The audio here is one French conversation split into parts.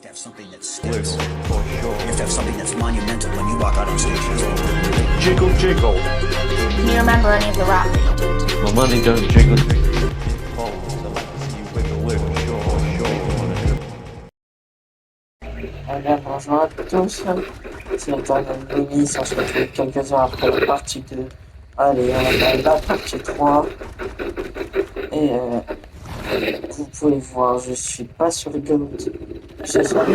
to have something that Little, sticks. for You sure. have to have something that's monumental when you walk out on stage. Jiggle, jiggle. Can you remember any of the rap that you did? My money don't jiggle, jiggle. It falls. I like to see you wiggle, wiggle. Sure, sure. Eh bien, bonjour à tous. C'est Ethan Denis, on se retrouve quelques heures après la partie 2. Allez, on a la partie 3. Et vous pouvez voir, je suis pas sur Goat. Je suis sur vous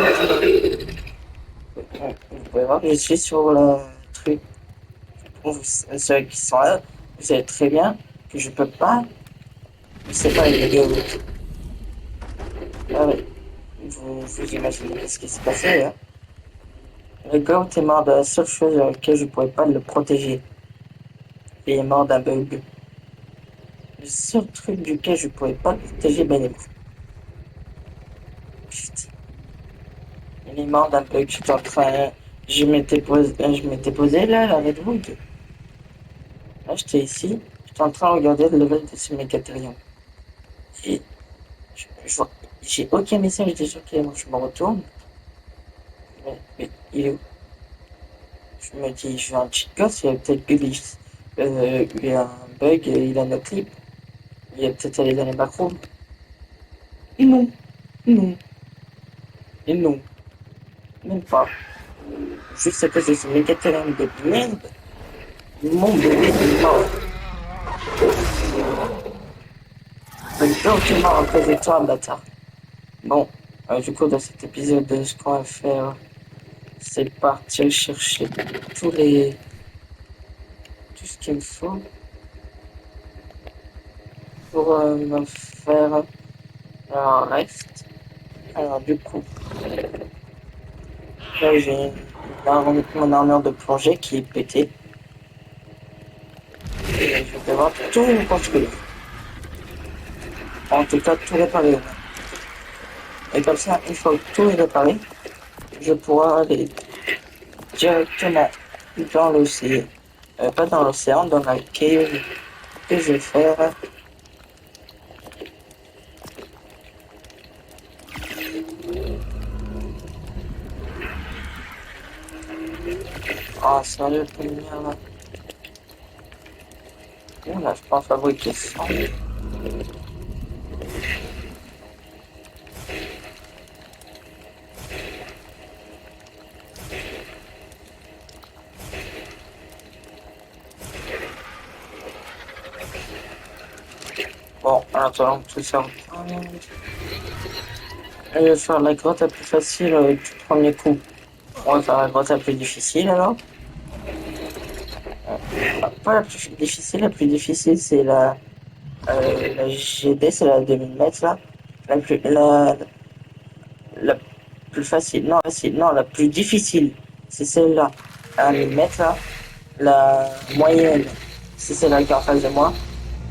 pouvez voir, je suis sur le truc. Pour vous, ceux qui sont là, vous savez très bien que je peux pas. C'est pas le Goat. Ah oui, vous imaginez ce qui s'est passé, hein. Le Goat est mort de la seule chose à laquelle je pouvais pas le protéger. Il est mort d'un bug. Le seul truc duquel je pouvais pas le protéger, ben il est mort. Putain. Il est mort d'un bug. J'étais en train. Je m'étais posé là, à la Redwood. Là, j'étais ici. J'étais en train de regarder le level de ce Mégatherium. Et je vois. J'ai aucun message des gens qui est mort. Je me retourne. Mais il est où? Je me dis, je fais un cheat code, il y a peut-être eu un bug et il a notre clip. Il est peut-être allé dans les macros. Et non. Non. Et non. Même pas. Juste à cause de ce Mégatherium de merde. Mon bébé est mort. Le jour qui est mort à cause de toi, bâtard. Bon, du coup, dans cet épisode, ce qu'on va faire, c'est partir chercher tout ce qu'il me faut pour me faire un reste. Alors, du coup, là, j'ai mon armure de plongée qui est pétée. Et je vais devoir tout reconstruire. En tout cas, tout réparer. Et comme ça, une fois que tout est réparé, je pourrai aller directement dans l'océan. Pas dans l'océan, dans la cave que je vais faire. Ah, sérieux, lumière là. On a, je pense, fabriquer ça. Bon, en attendant que tout ça reprenne, je vais faire la grotte la plus facile du premier coup. On va faire la grotte la plus difficile alors. Pas la plus difficile c'est la GD, c'est la 2000 mètres là. La plus facile, non, la plus difficile, c'est celle-là, à 1000 mètres là. La moyenne, c'est celle-là qui est en face de moi.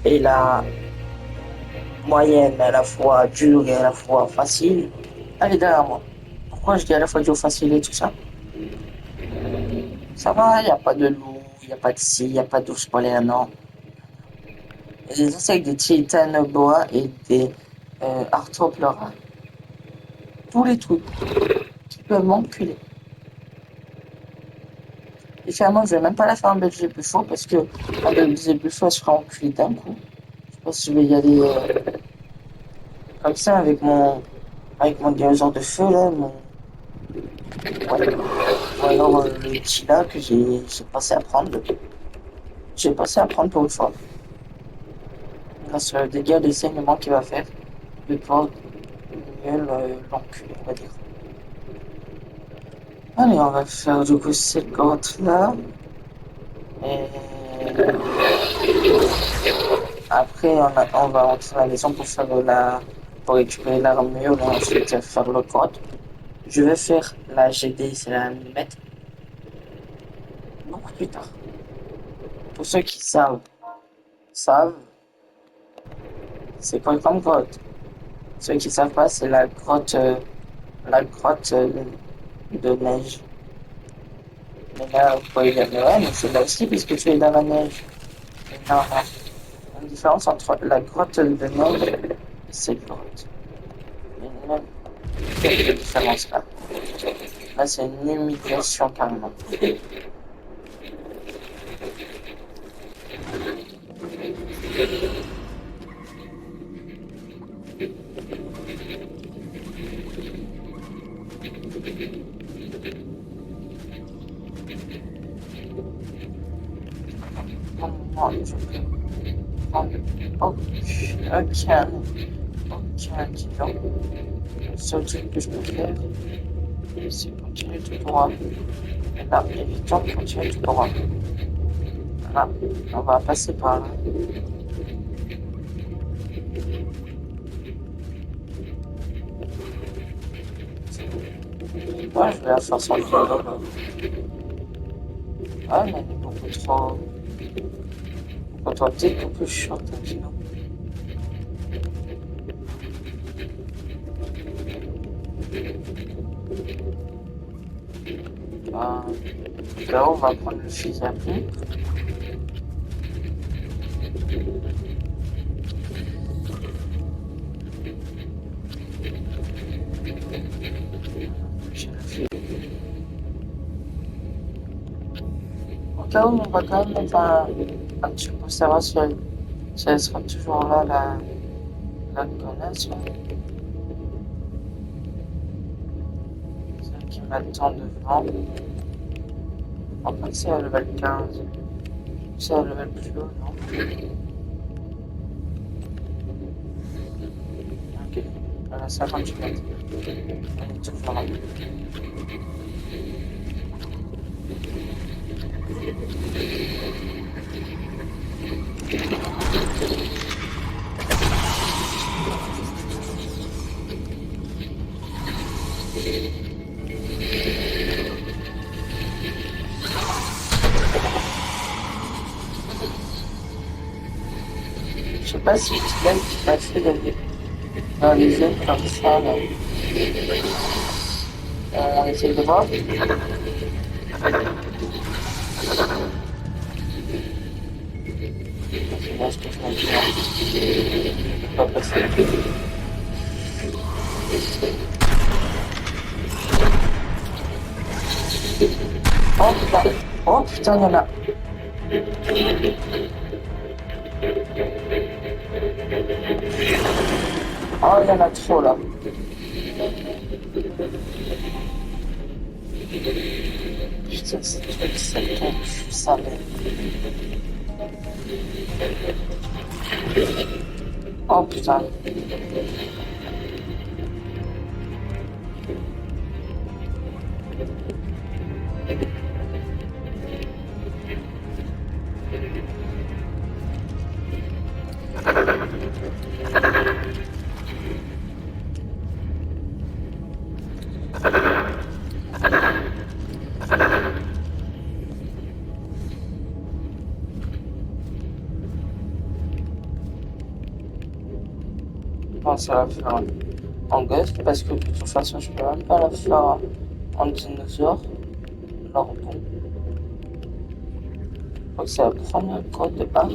Et la moyenne, à la fois dure et à la fois facile, elle est derrière moi. Pourquoi je dis à la fois dur, facile et tout ça? Ça va, il n'y a pas de loup, il n'y a pas de scie, il n'y a pas d'ours polaire, non. J'ai des insectes, des titanoboa et des arthroplora. Tous les trucs qui peuvent m'enculer. Et finalement, je vais même pas la faire en Belgique plus fort parce que en Belgique plus fort, je serai enculé d'un coup. Je pense que je vais y aller comme ça avec mon dinosaure de feu là, ouais. Ou alors le petit là que j'ai passé à prendre. J'ai passé à prendre pour une fois. Grâce au dégât de saignement qu'il va faire, je vais pouvoir mieux l'enculer, on va dire. Allez, on va faire du coup cette grotte là. Et après, on va rentrer à la maison pour récupérer l'armure et ensuite faire le grotte. Je vais faire la GD, c'est la millimètre, beaucoup plus tard. Pour ceux qui savent, c'est quoi comme grotte? Ceux qui savent pas, c'est la grotte de neige. Mais là, vous pouvez dire, mais ouais, mais c'est là aussi puisque tu es dans la neige. Mais non, non. Il y a une différence entre la grotte de neige et cette grotte. Mais même, Quelle différence là? Là, c'est une humiliation carrément. Comment je peux prendre aucun guidon? Le seul truc que je peux faire, c'est continuer tout droit. Et là, évitons de continuer tout droit. Voilà, on va passer par là. Ouais, je vais la faire sans guidon. Ouais, mais elle est beaucoup trop plus short, un guidon. Là, on va prendre le fusil à pompe. Au cas où, on va quand même mettre un petit peu pour savoir si elle sera toujours là, la connasse. Celle qui m'attend devant. En fait, c'est à level 15. C'est à level plus haut, non? Ok, elle a 58 mètres. Elle est toujours là. Je sais pas si tu l'aimes qui passait dans les ailes comme ça, là. On essaye de voir. C'est là ce que je m'en dis. Pas passer. Oh putain! Oh putain, il y en a! Oh, il y en a trop là. Putain, ce truc, ça tombe, je savais. Oh putain. Bon, ça va faire en ghost parce que de toute façon, je peux même pas la faire en dinosaure. Alors bon, je crois que c'est la première code de part.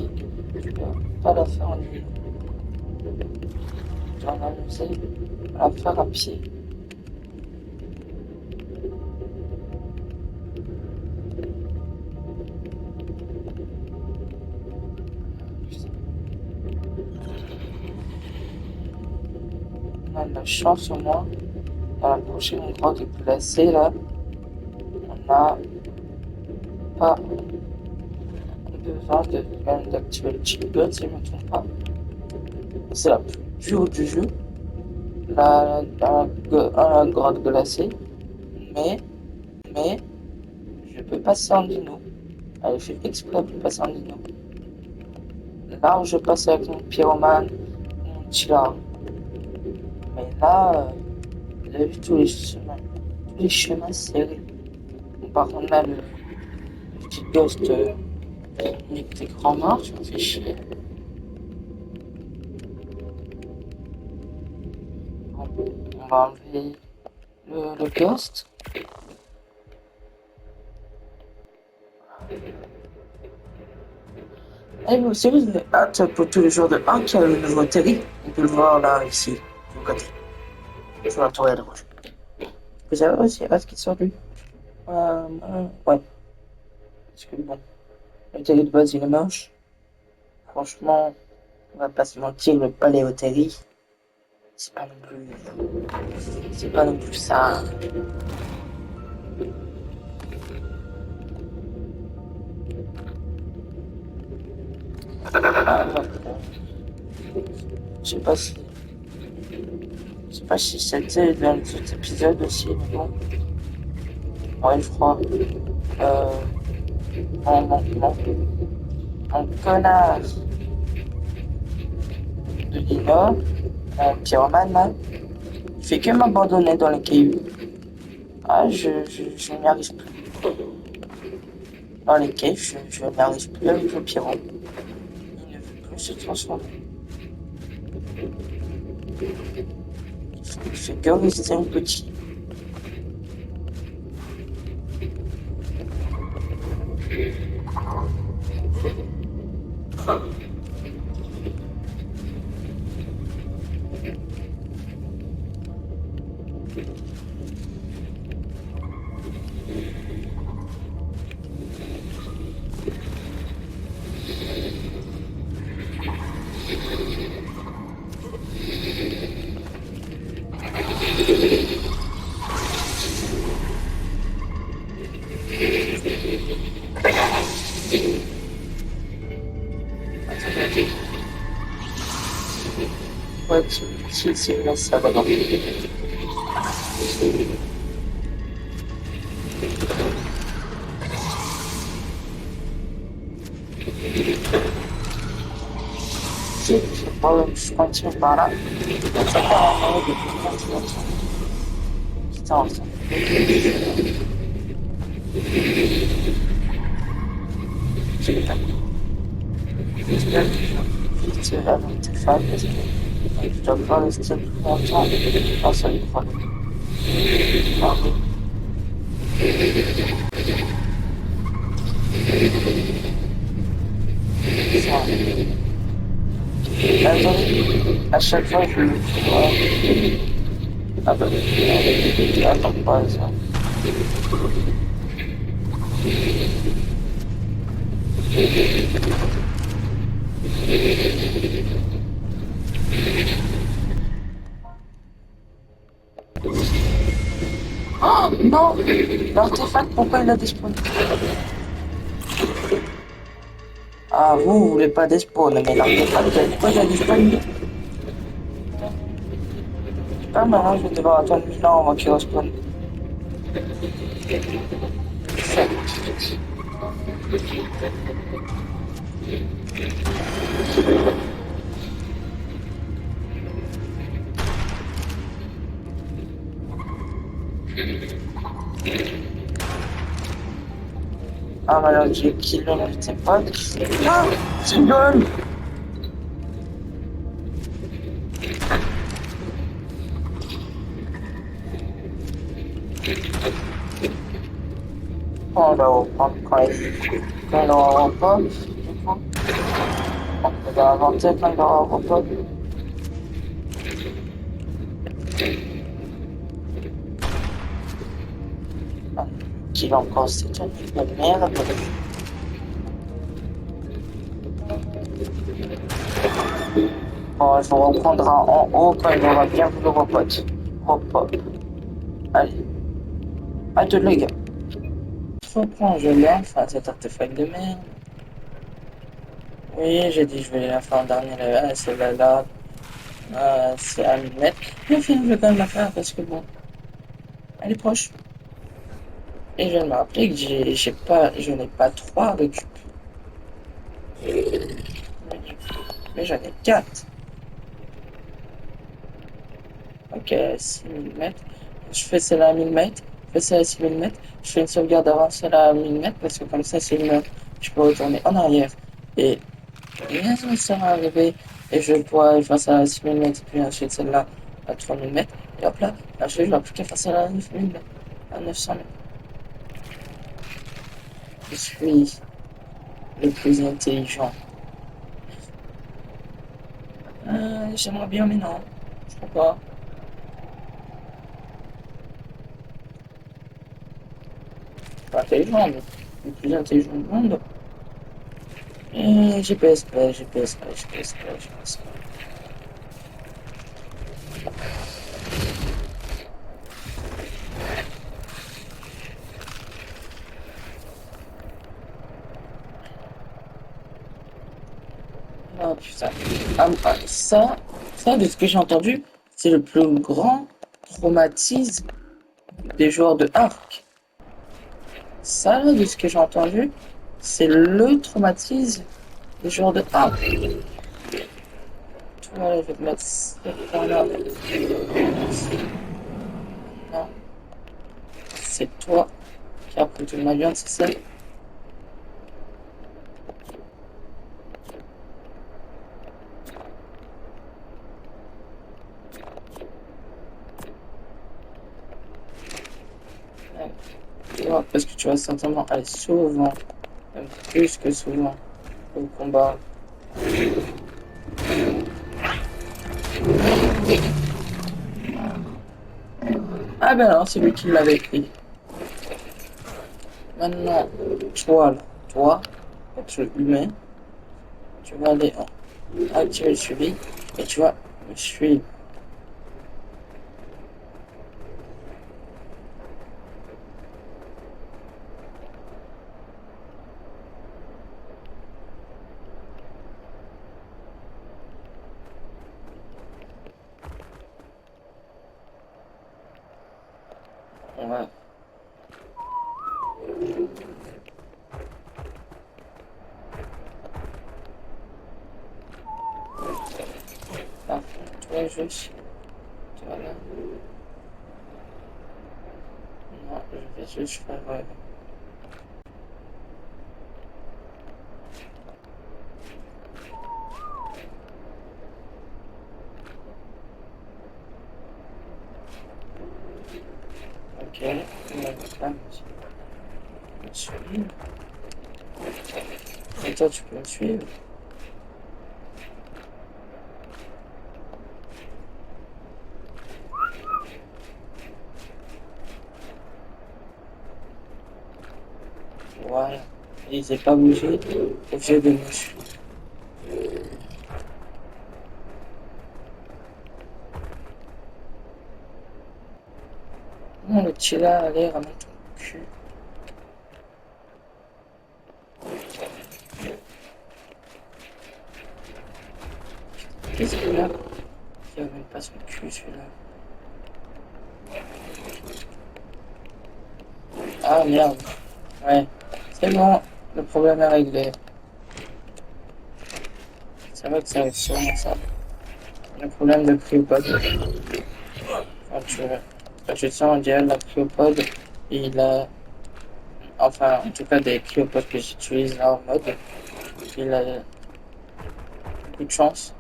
Je peux pas la faire en dinosaure. Je dois m'amuser à la faire à pied. On a de la chance au moins. Dans la prochaine grotte glacée là, on n'a pas besoin d'activer le cheat gun si je ne me trompe pas. C'est la plus haute du jeu, la grotte glacée, mais je peux passer en dino. Elle fait exprès pour passer en dino. Là où je passe avec mon pyromane, mon chila. Mais là, vous avez vu tous les chemins serrés. Par contre là, le petit ghost nique tes grands morts, tu me fais chier. Bon, on va enlever le ghost. Et vous aussi, vous avez hâte pour tous les jours de 1 qui a le nouveau télé. On peut le voir là, ici, de côté. sur la tourelle rouge. Vous avez aussi hâte qu'il sorte lui? Ouais. Parce que bon, le Terry de base il est moche. Franchement, on va pas se mentir, le palais au Terry, c'est pas non plus. C'est pas non plus ça. Ah, donc, je sais pas si. Je sais pas si c'était dans les autres épisodes aussi, mais bon. Ouais, je crois. Euh, mon connard de Lina, mon pyromane, là, il fait que m'abandonner dans les cailloux. Ah, je n'y arrive plus. Dans les caves, je n'y arrive plus avec le pyro. Il ne veut plus se transformer. Il fait que rester un petit. Ouais, c'est là, ça va dans je continue par là. Ça part en haut de putain, ça. J'ai pas. J'espère que tu vas avec tes fans parce que je dois pas rester plus longtemps dans ce livre. Pardon. Ça. Attendez, à chaque fois je le fais. Ah bah, attends pas ça. Oh non! L'artefact, pourquoi il a despawn? Ah, vous voulez pas despawn, mais l'artefact, pourquoi il a despawn? Pas maintenant, je vais devoir attendre 1000 ans avant qu'il respawn. Ah, mais alors j'ai kill l'un de tes potes. Ah! Single! On va reprendre quand il aura repos. On va inventer quand il aura repos. Qu'il encore c'est une de merde. Bon, je reprendrai en haut quand il aura bien voulu repote. Repos. Allez. À tous les gars. Je reprends, je l'ai enfin cet artefact de merde. Oui, j'ai dit je vais la faire en dernier level, c'est là. C'est à 1000 mètres. Mais au final, je vais quand même la faire parce que bon, elle est proche. Et je viens de me rappeler que je n'ai pas 3 récup. Mais j'en ai 4. Ok, 6000 mètres. Je fais celle-là à 1000 mètres. Je fais celle à 6000 mètres. Je fais une sauvegarde avant celle-là à 1000 mètres parce que comme ça, je peux retourner en arrière. Et rien ne sera arrivé. Et je pourrai faire ça à 6000 mètres. Puis ensuite celle-là à 3000 mètres. Et hop là, ensuite je n'aurai plus qu'à faire celle-là à 9000 mètres. À 900 mètres. Je suis le plus intelligent. J'aimerais bien, mais non. Je crois pas. pas intelligent, mais le plus intelligent du monde. Et GPS pas, GPS pas, GPS pas, GPS pas. Ah putain. Ça, de ce que j'ai entendu, c'est le plus grand traumatisme des joueurs de Ark. Ça, là, de ce que j'ai entendu, c'est le traumatisme des joueurs de Ark. Toi, je vais te mettre ça là. Non. C'est toi qui as pris toute ma viande, c'est ça? Ouais. Tu vois, parce que tu vas certainement aller souvent, même plus que souvent, au combat. Ah ben non, c'est lui qui l'avait pris. Maintenant, toi, là, toi, être humain, tu vas aller activer le suivi et tu vas me suivre. Ouais. Ah, toi, juste, tu vas là. Non, je vais juste faire. Ok, là, me suivre. Et toi, tu peux me suivre. Voilà. Il s'est pas bougé, obligé de me suivre. Non, le petit là, allez, ramène ton cul. Qu'est-ce qu'il a? Il ramène pas son cul, celui-là. Ah merde. Ouais. C'est bon, le problème est réglé. C'est vrai que ça arrive sûrement ça. Le problème de cryopode. Quand tu sens, on dirait la cryopode, il a. Enfin, en tout cas, des cryopodes que j'utilise là en mode, il a beaucoup de chance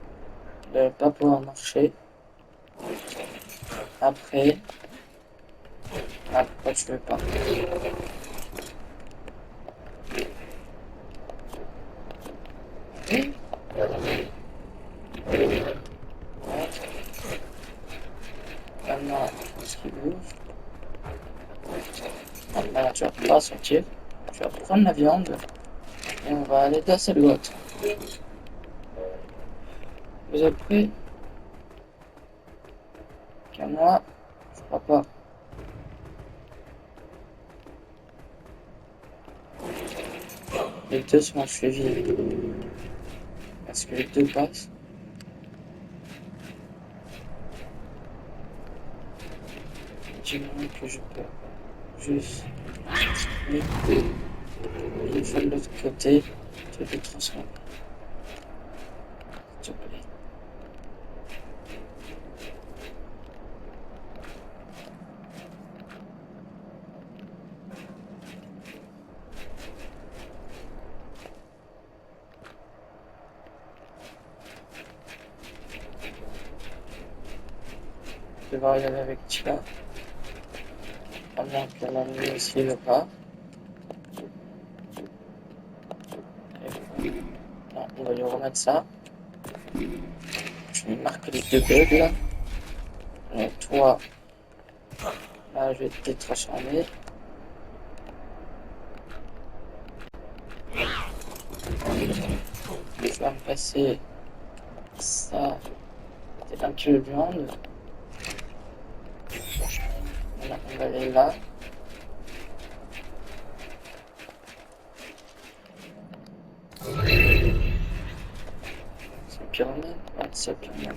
de ne pas pouvoir marcher. Après, ah, pourquoi tu veux pas? Oui. Maintenant, ce qu'il bouge. Maintenant, tu vas pas sortir. Tu vas prendre la viande et on va aller dans cette boîte. Vous êtes prêts? Qu'à moi, je crois pas. Les deux sont suivis. Est-ce que les deux passent? Dis-moi que je peux juste une fois de l'autre côté, tu peux transformer. S'il te plaît. Je vais devoir y aller avec Tila. À moins que mamie aussi le pas. Non, on va lui remettre ça. Je vais marquer les deux bugs là. Et toi, là je vais te transformer. passer ça. C'est un kilo de viande. Voilà, on va aller là. C'est pyramide. Ouais, c'est pyramide.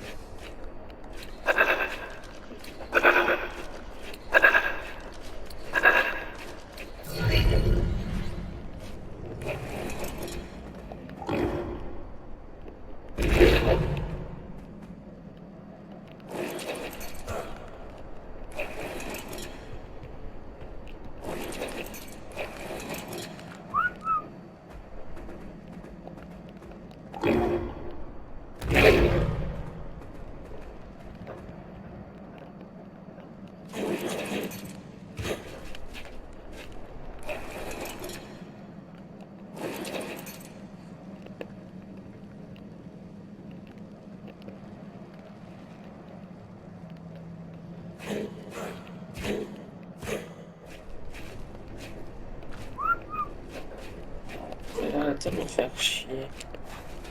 Arrêtez de me faire chier.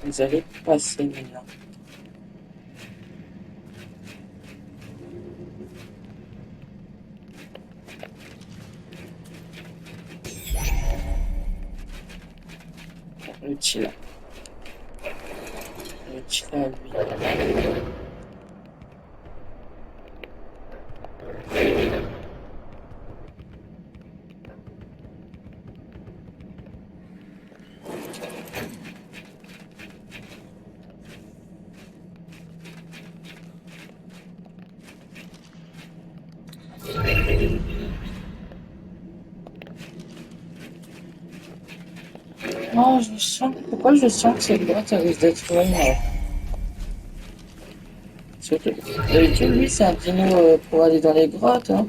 Vous allez passer maintenant. Le Tila. Le Tila, lui. Oh, je sens. Pourquoi je sens que cette boîte risque d'être longue? Surtout. D'habitude, lui, c'est un dino pour aller dans les grottes. Hein.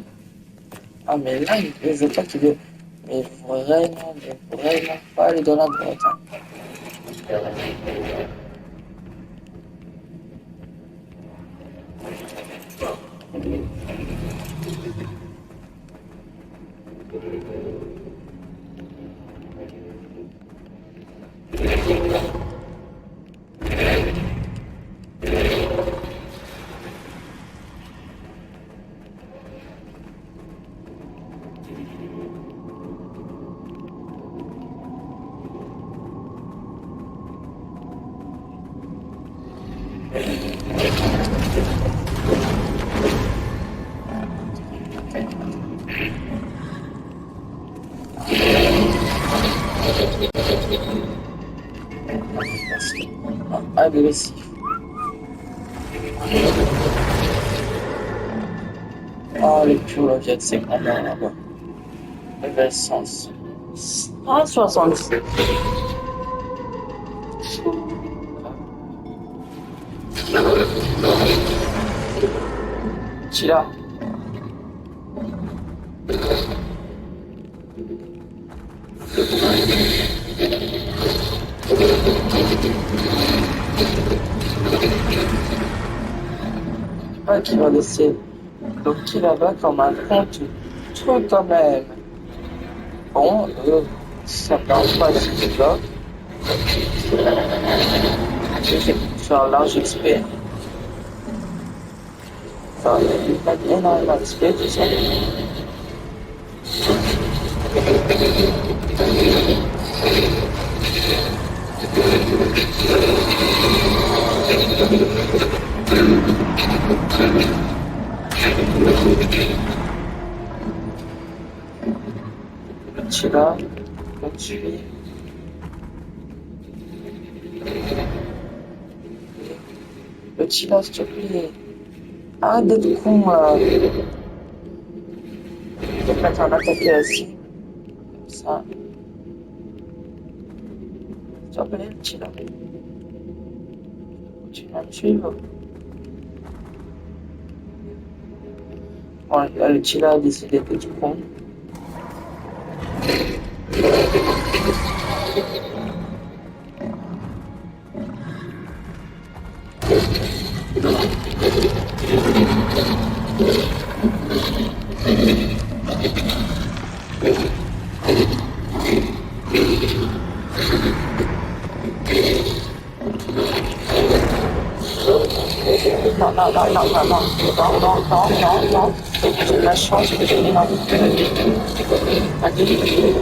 Ah, mais là, je veux pas qu'il veut. Mais vraiment pas aller dans la grotte. Hein. Agressif. Oh, les purologies, c'est vraiment là-bas. Level 167. Tila. Pas qui va laisser donc qui là-bas comme un compte truc quand même. Bon, ça ne parle pas si c'est là. Je vais faire un large XP. Enfin, il n'y a pas énormément d'XP, tout ça. Tu là, on suit. Le petit là, s'il te plaît. Arrête d'être con. Je vais mettre un attaqué aussi. Comme ça. S'il te plaît, le petit là. Tu vas me suivre. Bon, là, le petit là a décidé de tout prendre. non, non, non, non, non, non, non, non, non. J'ai de la chance que j'ai non. Allez.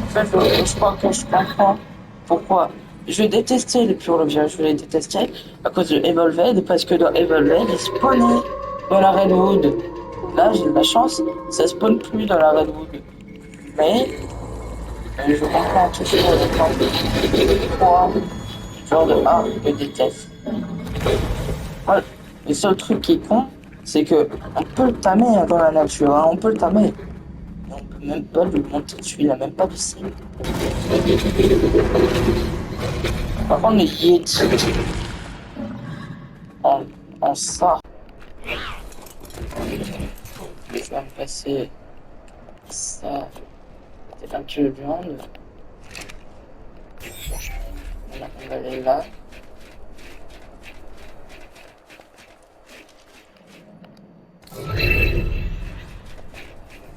En fait, je crois que je comprends pourquoi. Je détestais le Pure Love, je les détestais à cause de Evolved, parce que dans Evolved, ils spawnaient dans la Redwood. Là, j'ai de la chance, ça spawn plus dans la Redwood. Mais, je comprends toujours pourquoi, genre de A, je déteste. Ouais, le seul truc qui compte, c'est que on peut le tamer hein, dans la nature, hein, on peut le tamer. Mais on peut même pas lui monter dessus, il a même pas de cible. Par contre, les Yeti, en ça, je vais me passer ça, c'est un peu de viande. Voilà, on va aller là.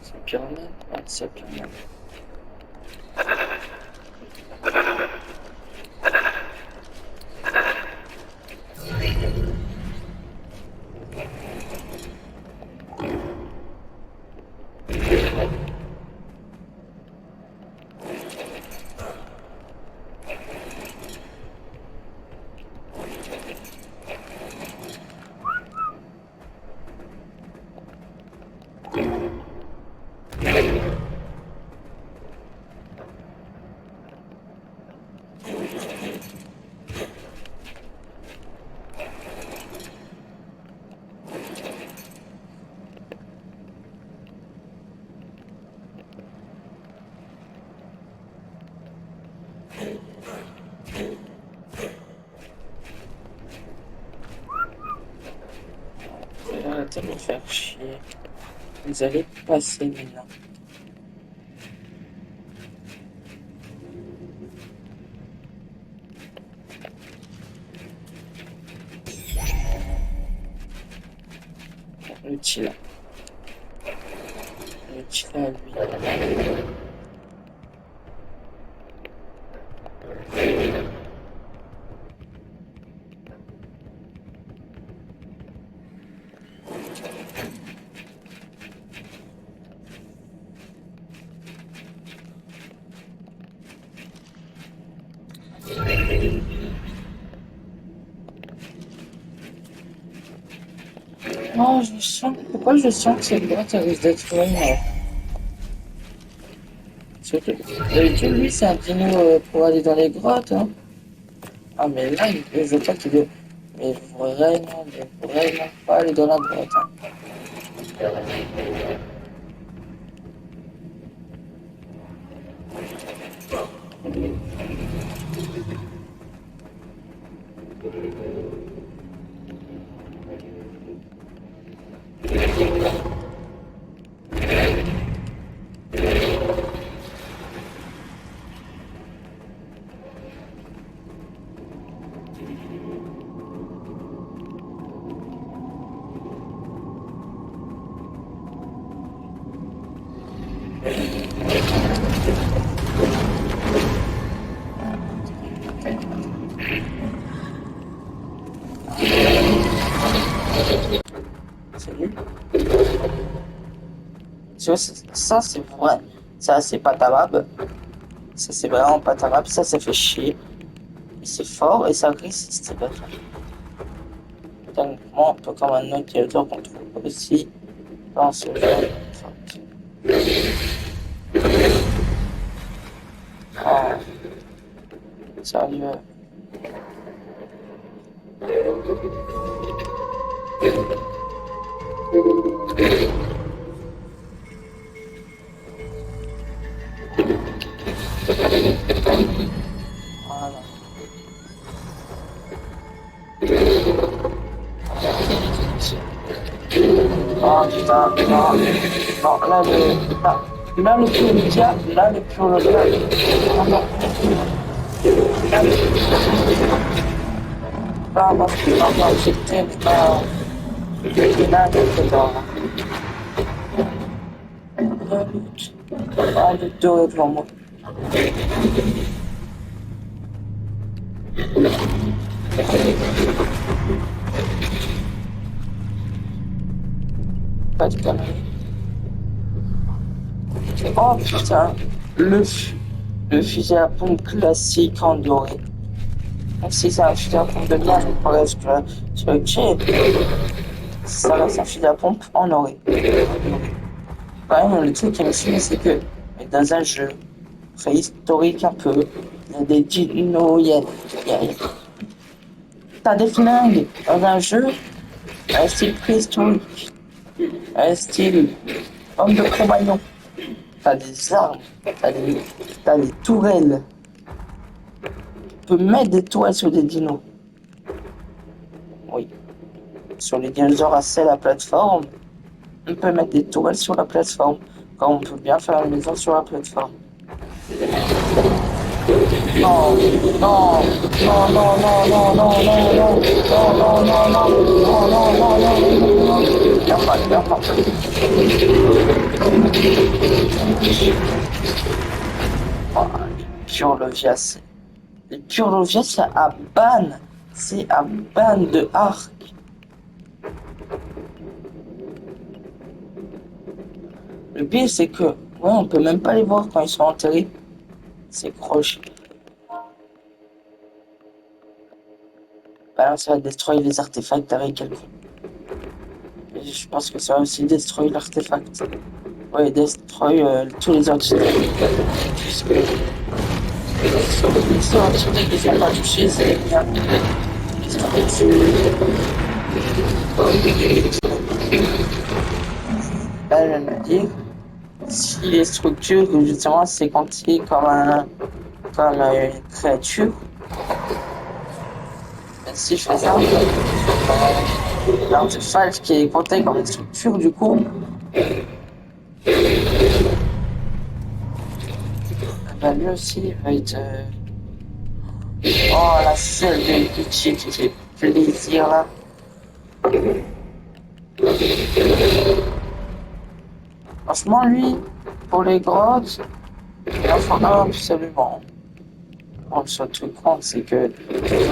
C'est pyramide, ouais, c'est pyramide. Arrêtez de me faire chier. Vous allez passer maintenant. L'outil là. L'outil là, lui. Oh, je sens. Pourquoi je sens que cette boîte risque d'être une. Surtout. D'habitude, lui, c'est un dino pour aller dans les grottes. Hein. Ah, mais là, je veux pas qu'il veut. Mais vraiment pas aller dans la grotte. Hein. C'est nul. Tu vois, ça, c'est vrai. Ça, c'est pas tabab. Ça, c'est vraiment pas tabab. Ça fait chier. Et c'est fort et ça résiste. Donc, moi, tout comme un autre territoire qu'on trouve aussi dans ce genre. Oh, sérieux. Voilà. Oh putain, non, non, là le pur média, là le pur média, ah non, là le ah non, c'est tellement, là, dedans. Ah, le doré devant moi. Pas de conneries. Oh putain, le fusil à pompe classique en doré. Même si c'est un fusil à pompe de merde, bref, sur le jet, ça reste un fusil à pompe en doré. Ouais, mais le truc qui me suit, c'est que dans un jeu préhistorique un peu, il y a des dinos, t'as des flingues dans un jeu, un style préhistorique, un style homme de compagnon. T'as des armes, t'as des tourelles. Tu peux mettre des tourelles sur des dinos. Oui. Sur les dinosaures à la plateforme, on peut mettre des tourelles sur la plateforme. Quand on peut bien faire une maison sur la plateforme. Non, non, non, non, non, non, non, non, non, non, non, non, non, non, non, non, non, viens pas, viens pas. Oh, les Purlovias. Les Purlovias, c'est à ban de arc. Le pire, c'est que, ouais, on peut même pas les voir quand ils sont enterrés. C'est croche. Bah là, ça va détruire les artefacts avec quelqu'un. Et je pense que ça va aussi détruire l'artefact. Ouais, détruire tous les ordinateurs. Puisque les ordinateurs qui sont pas touchés, c'est bien. Là, je viens de me dire, si les structures, justement, c'est compté comme une créature, si je fais ça, l'artefact qui est compté comme une structure, du coup, bah lui aussi, il va être. Oh, la selle de Gucci qui fait plaisir là. Franchement, lui, pour les grottes, il en faut un absolument. Bon, le seul truc compte, c'est que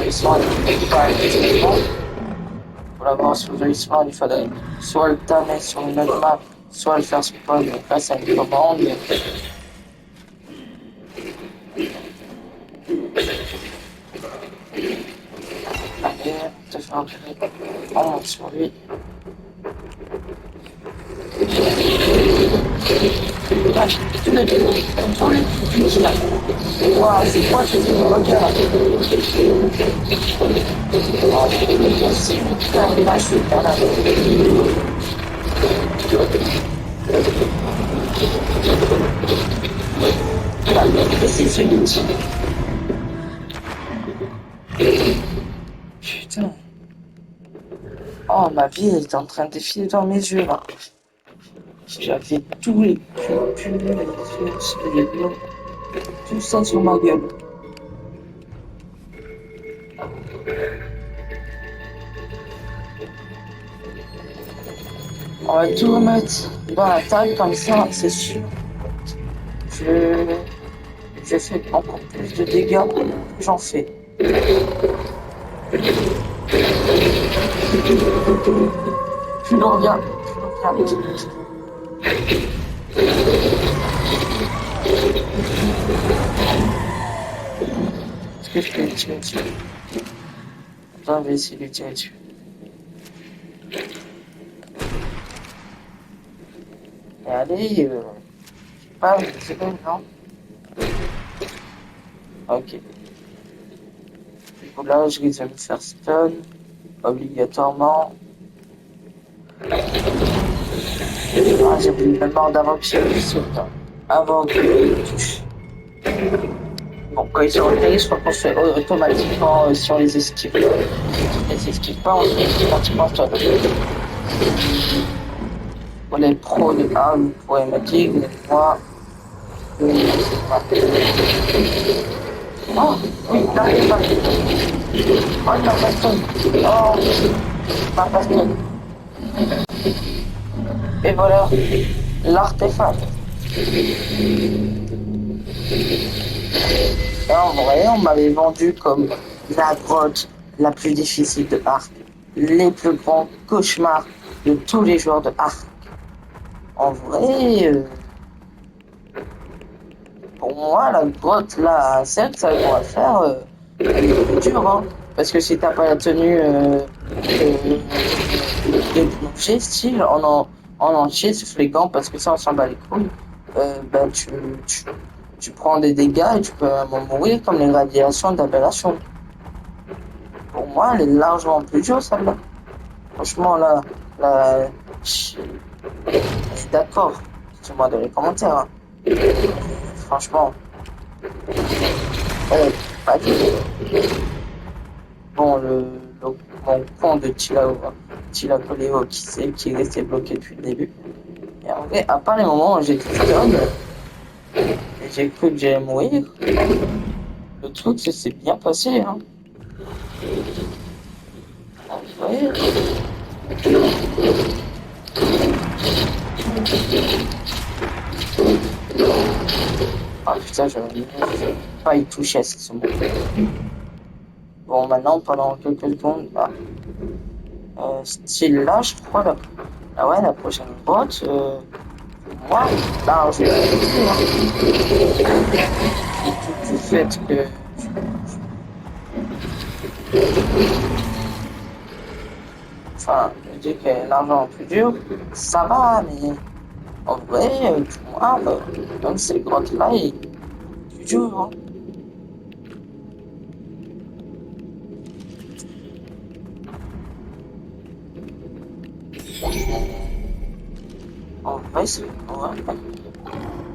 l'histoire n'est pas effectivement. Pour l'avoir sur l'histoire, il faudrait soit le tamer sur une autre map, soit le faire spawn grâce à une commande. Allez, te faire enlever. On monte sur lui. Tous les petits là. Waouh, c'est quoi ce truc? Regarde. Oh, c'est putain, mais là, c'est pas là. Et c'est celui-ci. Putain. Oh, ma vie est en train de défiler dans mes yeux là. J'avais tous les culs, les yeux, les blancs, tout ça sur ma gueule. On va tout remettre dans la taille comme ça, c'est sûr. Je fais encore plus de dégâts que j'en fais. Je le reviens. Est-ce que je peux le tirer dessus? Attends, je vais essayer de le tirer dessus. Et allez, pas, c'est bon, non? Ok. Du coup, là, je risque de me faire stun, obligatoirement. Ah, j'ai oublié le mort d'avant que j'ai vu sur le temps. Avant que je touche. Bon, quand ils sont repérés, je crois qu'on fait automatiquement sur les esquives. Les esquives pas, on fait automatiquement sur pour les pros de A, vous pourrez me dire, mais moi, je ne sais pas. Oh, oui, l'artefact. Oh, il m'a baston. Oh, il m'a baston. Et voilà, l'artefact. Et en vrai, on m'avait vendu comme la grotte la plus difficile de Ark, les plus grands cauchemars de tous les joueurs de Ark. En vrai, pour moi, la grotte là, certes, ça va faire, elle est plus dure, hein, parce que si t'as pas la tenue de plongée, style en entier, sauf les gants, parce que ça, on s'en bat les couilles, ben, tu prends des dégâts et tu peux même mourir comme les radiations d'aberration. Pour moi, elle est largement plus dure, celle-là. Franchement, là, je suis d'accord. Dites-moi dans les commentaires. Hein. Franchement, pas du tout. Bon, mon con de Tilacoléo qui est resté bloqué depuis le début. Et en vrai, à part les moments où j'étais stun, et j'ai cru que j'allais mourir, le truc, ça s'est bien passé. Hein. En vrai. Ah putain, j'aurais pas y toucher à ce moment. Bon, maintenant, pendant quelques secondes, style là, je crois, la prochaine grotte, moi, là, je vais du fait que enfin, je dis que l'argent plus dur, ça va, mais en vrai, pour moi, même ces grottes-là, il est plus dur. Hein. En vrai, c'est ouais,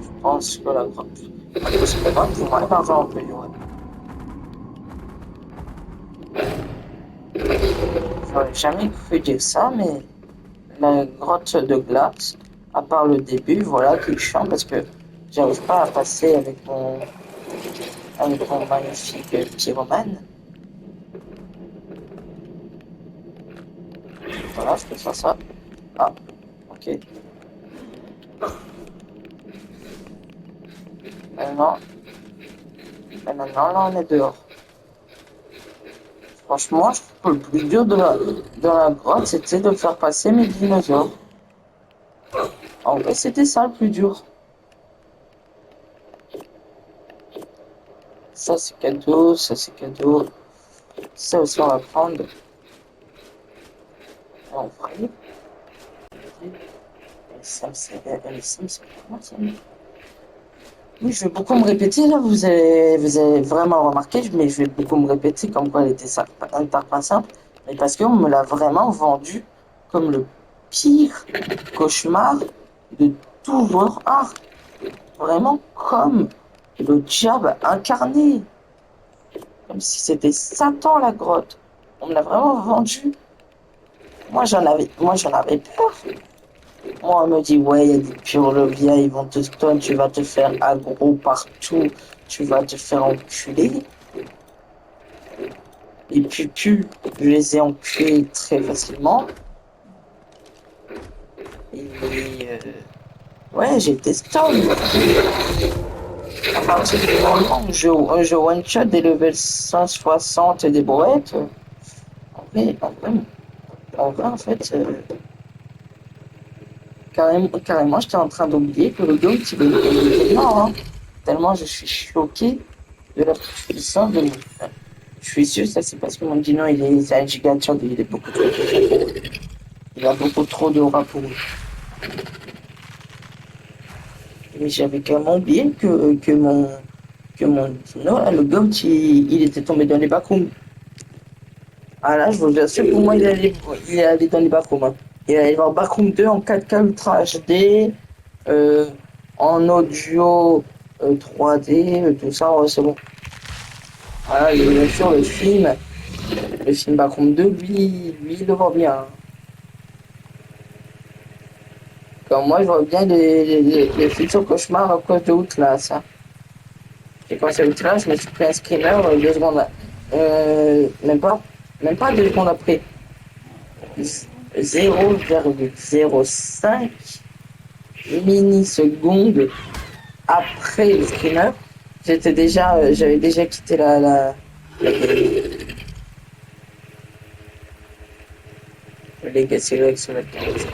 je pense que la grotte, pour moi, l'argent plus dur. J'aurais jamais cru dire ça, mais la grotte de glace, à part le début, voilà, qui est chiant parce que j'arrive pas à passer avec mon magnifique pyromane. Voilà, je peux faire ça. Ah, ok. Maintenant, là, on est dehors. Franchement, je trouve que le plus dur de la grotte, c'était de faire passer mes dinosaures. En vrai, c'était ça le plus dur. Ça, c'est cadeau, ça, c'est cadeau. Ça aussi, on va prendre. En vrai. Ça, c'est comment ça? Oui, je vais beaucoup me répéter là, vous avez vraiment remarqué, mais je vais beaucoup me répéter comme quoi elle était pas simple, mais parce qu'on me l'a vraiment vendu comme le pire cauchemar de tout joueur art. Vraiment comme le diable incarné. Comme si c'était Satan la grotte. On me l'a vraiment vendu. Moi j'en avais peur. Moi, on me dit, ouais, il y a des pyrologiens, ils vont te stun, tu vas te faire aggro partout, tu vas te faire enculer. Les pupus, je les ai enculés très facilement. Et ouais, j'étais stun. À partir du moment où je one-shot des levels 160 et des brouettes, en vrai, en fait, carrément, j'étais en train d'oublier que le goat, il était mort. Hein. Tellement je suis choqué de la puissance de mon... Je suis sûr, ça c'est parce que mon dino, c'est un gigantion, il est beaucoup trop... Il a beaucoup trop d'aura pour lui. Mais j'avais carrément oublié que mon dino, là, le goat, il était tombé dans les backrooms. Ah là, je vous assure, pour moi, il est allé dans les backrooms. Hein. Il est allé voir Backroom 2 en 4K Ultra HD, en audio 3D, tout ça, ouais, c'est bon. Voilà, et bien sûr, le film Backroom 2, lui, il le voit bien. Comme moi, je vois bien les futurs cauchemars à cause de Outlast. Hein. Et quand c'est Outlast, je me suis pris un screamer 2 secondes. Même pas 2 secondes après. 0,05 mini-secondes après le screamer, j'avais déjà quitté la game. Le Legacy Rex sur la carte.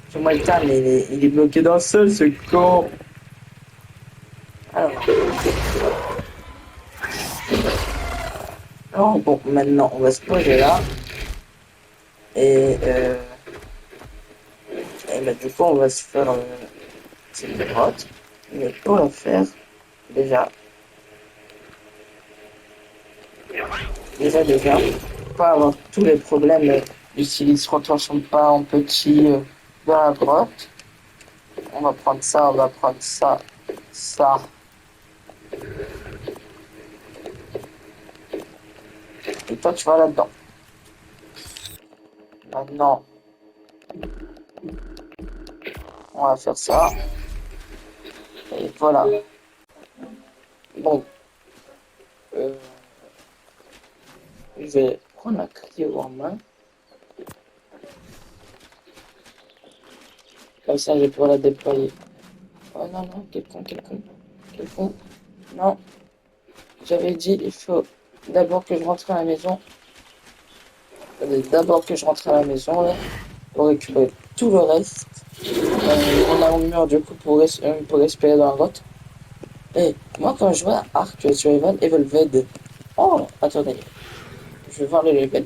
Sur moi, le time, il est bloqué dans le sol, ce con. Alors, bon, maintenant, on va se poser là. Et bah, du coup, on va se faire une grotte. Mais pour la faire, déjà, pour pas avoir tous les problèmes du style se transforme pas en petit dans la grotte. On va prendre ça, ça. Et toi, tu vas là-dedans. Maintenant, on va faire ça. Et voilà. Bon. Je vais prendre la clé en main. Comme ça, je vais pouvoir la déployer. Oh non, non, quel con. Non. J'avais dit, il faut d'abord que je rentre à la maison. D'abord que je rentre à la maison, là, pour récupérer tout le reste. On a un mur, du coup, pour respirer dans la grotte. Et moi, quand je vois Ark Survival Evolved, oh, attendez, je vais voir le level.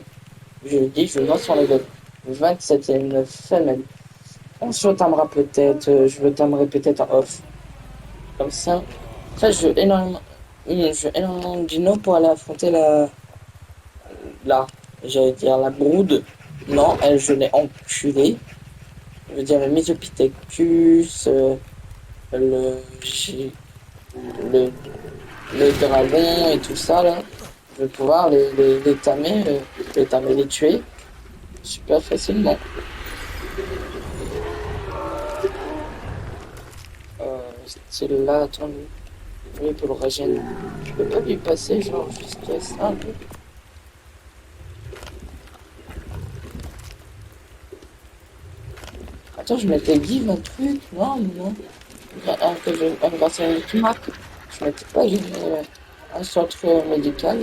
Je dis, je vois son level. 27e semaine. On se timera peut-être, je le timerai peut-être en off. Comme ça. Après, je veux énormément de dinos pour aller affronter j'allais dire la brood. Non, elle, je l'ai enculée. Je veux dire le Mesopithecus, le, G- le, le dragon et tout ça là. Je vais pouvoir les tuer super facilement. Celle-là, attends, lui pour le régène. Je peux pas lui passer, genre jusqu'à ça un peu. Attends, je m'étais give un truc, non. Un grâce à une map. Je m'étais pas give un centre médical.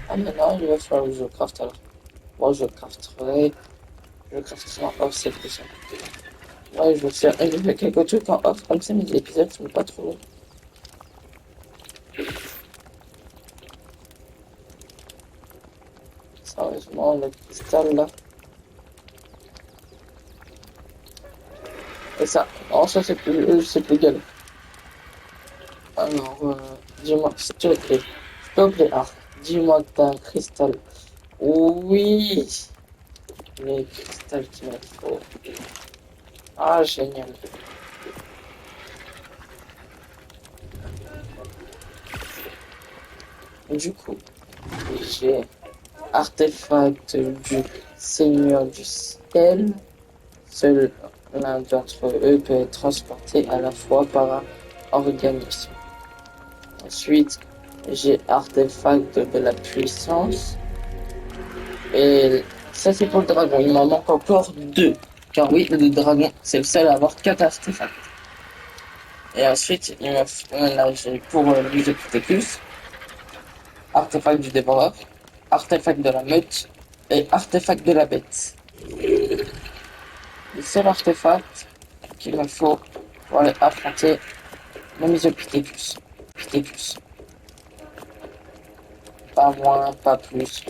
Ah mais non, il va falloir que je craft alors. Moi je crafterai en off cette question. Ouais, je vais faire quelques trucs en off comme ça, mais les épisodes sont pas trop longs. Sérieusement, le cristal là. Et ça, non, ça c'est plus galère. Alors, dis-moi, s'il te plaît, dis-moi que t'as un cristal. Oui, les cristals qu'il me faut. Ah, génial. Du coup, j'ai artefact du Seigneur du ciel. Seul l'un d'entre eux peut être transporté à la fois par un organisme. Ensuite, j'ai artefact de la puissance. Et ça, c'est pour le dragon. Il m'en manque encore 2. Car oui, le dragon, c'est le seul à avoir 4 artefacts. Et ensuite, là, j'ai pour le Mesopithecus, artefact du dévoreur, artefact de la meute et artefact de la bête. Le seul artefact qu'il me faut pour aller affronter le Mesopithecus. Pas moins, pas plus.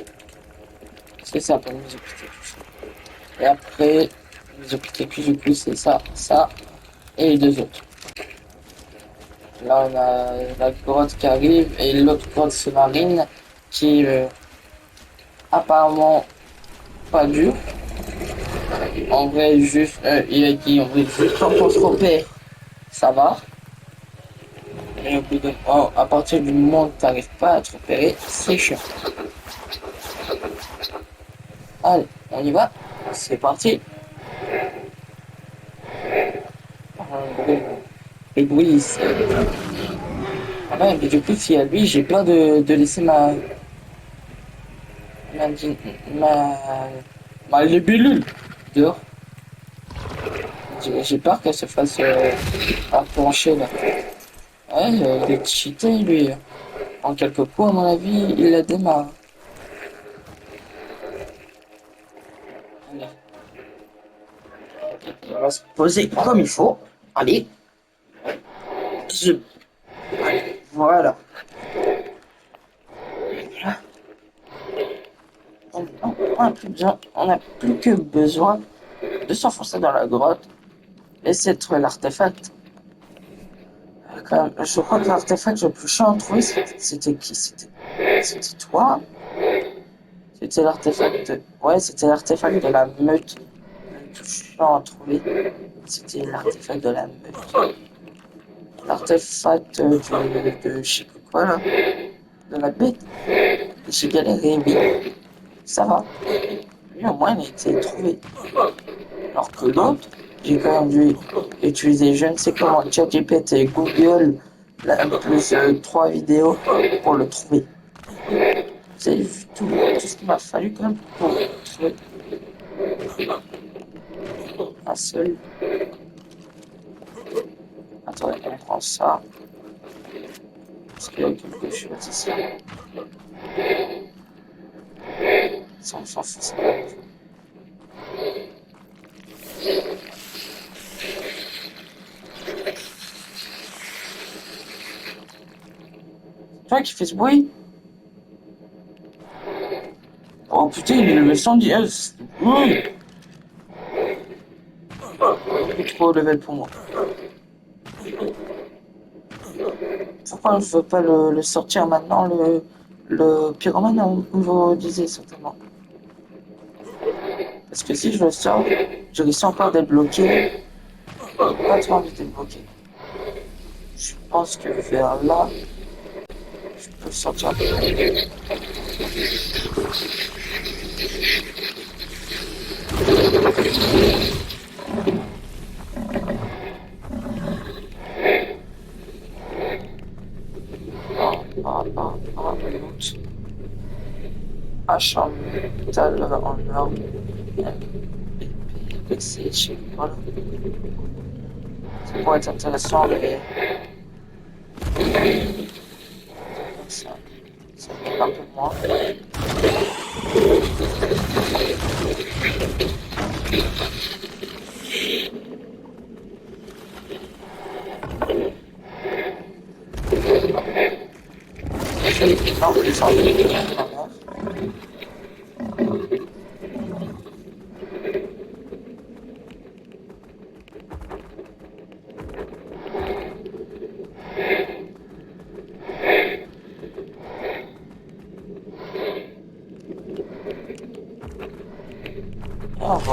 C'est ça pour le Mesopithecus. Et après, le Mesopithecus, du coup, c'est ça et les 2 autres. Là, on a la grotte qui arrive et l'autre grotte sous-marine qui est apparemment pas dure. En vrai, juste, il a dit, en vrai, juste quand on se repère, ça va. Mais au bout à partir du moment où tu n'arrives pas à te repérer, c'est chiant. Allez, on y va. C'est parti. Et oui, c'est... Ouais, mais du coup, si à lui, j'ai peur de laisser ma libellule dehors. J'ai peur qu'elle se fasse plancher là. Ouais, il est cheaté lui. En quelques coups, à mon avis, il la démarre. Allez. On va se poser comme il faut. Allez. Allez, voilà. Voilà. On n'a plus que besoin de s'enfoncer dans la grotte, essayer de trouver l'artefact. Je crois que l'artefact le plus chiant à trouver, c'était qui? C'était toi? C'était l'artefact de... Ouais, c'était l'artefact de la meute. Le plus chiant à trouver, c'était l'artefact de la meute. L'artefact de je sais plus quoi là, de la bête. J'ai galéré, oui. Ça va. Lui au moins il a été trouvé. Alors que l'autre, j'ai quand même dû utiliser je ne sais comment ChatGPT et Google plus 3 vidéos pour le trouver. Vous avez vu tout ce qu'il m'a fallu quand même pour le trouver. Un seul. Attendez, on prend ça. Parce qu'il y a quelque chose ici. Ça, on s'en fout, ça. Toi qui fais ce bruit? Oh putain, il est level 110. Oui. Trop haut level pour moi. Pourquoi je veux pas le sortir maintenant, le pyromane au niveau 10 certainement. Parce que si je le sors, je risque encore d'être bloqué. Pas trop envie d'être bloqué. Je pense que vers là, je peux le sortir. Hache en métal en or. PC, je sais pas. Ça pourrait être intéressant, mais. Ça fait un peu moins. Oh,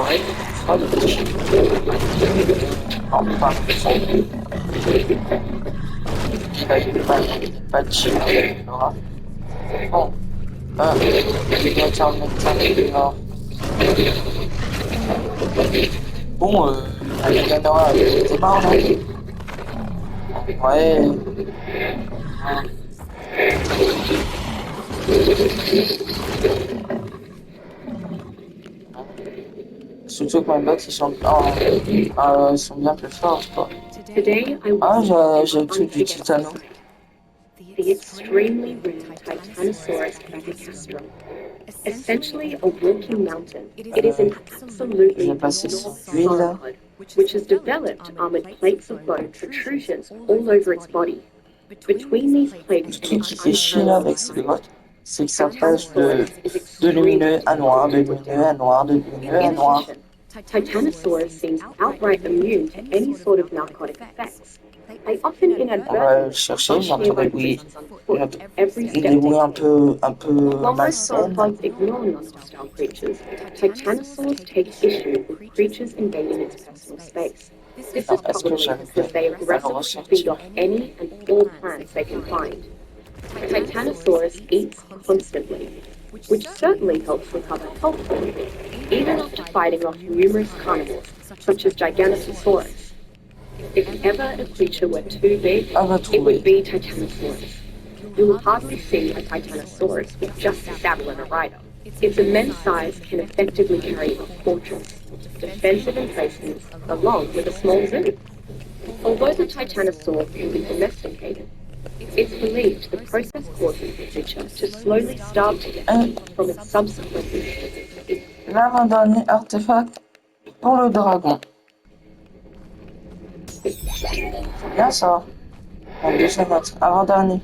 ouais, ça le petit. Oh, pas pas de chien avec Laura. Bon, les gars, tiens, Nord. Bon, la Nora, t'es marre, là? Ouais. Surtout que mes bots, ils sont bien plus forts, quoi. Ah, j'ai tout du titano. The extremely rare Titanosaurus brachicastrum. Essentially a walking mountain, it is an absolutely enormous sauropod, which has developed armored plates of bone protrusions all over its body. Between these plates, Le truc qui fait chier là avec ces bots, c'est que ça passe de lumineux à noir, de lumineux à noir, de lumineux à noir. Titanosaurus seems outright immune to any sort of narcotic effects. They often On va inadvertently le chercher, j'entends des bruits, every des step bruits they un peu While most malsaines. sauropods ignore non-hostile creatures, Titanosaurs take issue with creatures invading its personal space. This is probably because they aggressively feed off any and all plants they can find. Titanosaurus eats constantly, which certainly helps recover health, even after fighting off numerous carnivores, such as Giganotosaurus. If ever a creature were too big, it would be Titanosaurus. You will hardly see a Titanosaurus with just a saddle and a rider. Its immense size can effectively carry a fortress, defensive emplacements, along with a small zoo. Although the Titanosaur can be domesticated, it's believed the process causes the creature to slowly starve to death from its subsequent use. L'avant-dernier artefact pour le dragon. C'est bien ça. On va déjà mettre avant-dernier.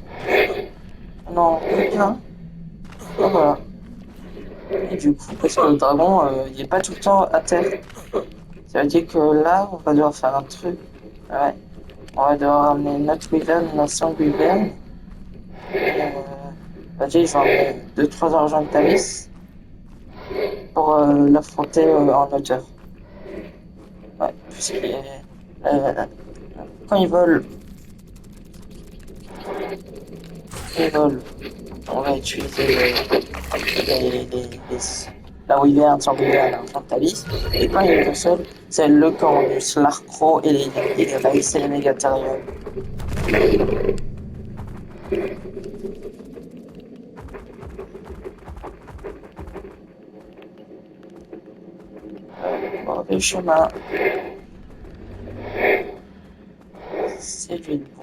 Non, bien. Et voilà. Et du coup, parce que le dragon, il n'est pas tout le temps à terre. Ça veut dire que là, on va devoir faire un truc. Ouais. On va devoir ramener notre wyvern, notre sang wyvern. Vas-y, je vais emmener 2-3 argents de Thalys pour l'affronter en hauteur. Ouais, puisqu'il quand ils volent, on va utiliser la wyvern sans wyvern en Thalys. Et quand il est tout seul, c'est le Corvus, l'Arcro et les Raïs et les Mégatherium. Mauvais chemin. C'est lui le bon.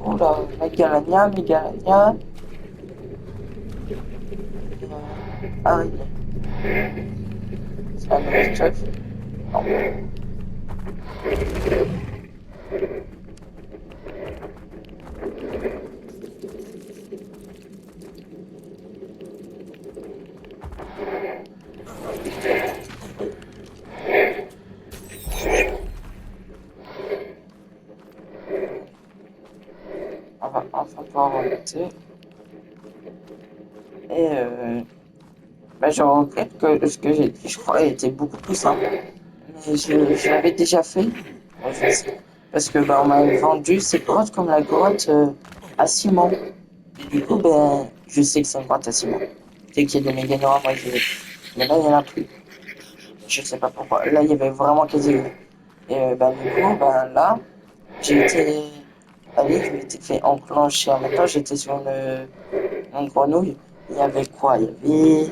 Oula, Megalania. Arrivé. C'est un autre stuff. Non. On va enfin pouvoir remonter. Et je regrette que ce que j'ai dit, je crois, était beaucoup plus simple. Mais je l'avais déjà fait. Parce que on m'avait vendu ces grottes comme la grotte à ciment. Et du coup, je sais que c'est une grotte à ciment. Dès qu'il y a des méganormes, moi je vais. Mais là, il n'y en a plus. Je sais pas pourquoi. Là, il y avait vraiment quasi. Et du coup, là, j'ai été. Allez, je m'étais fait enclencher en même temps, j'étais sur une grenouille. Il y avait quoi? Il y avait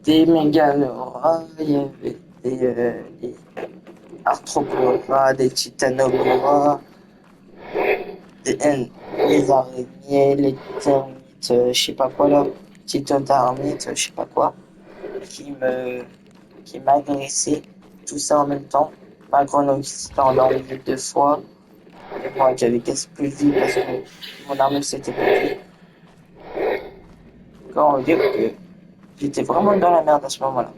des mégaloras, il y avait des arthroporas, des titanoboras, les araignées, les termites, je sais pas quoi là, titodarmites, je sais pas quoi, qui m'agressaient, tout ça en même temps. Ma grenouille s'était endormie 2 fois. Et moi, j'avais cassé plus vite parce que mon armure s'était pétée. Quand on veut dire que j'étais vraiment dans la merde à ce moment-là.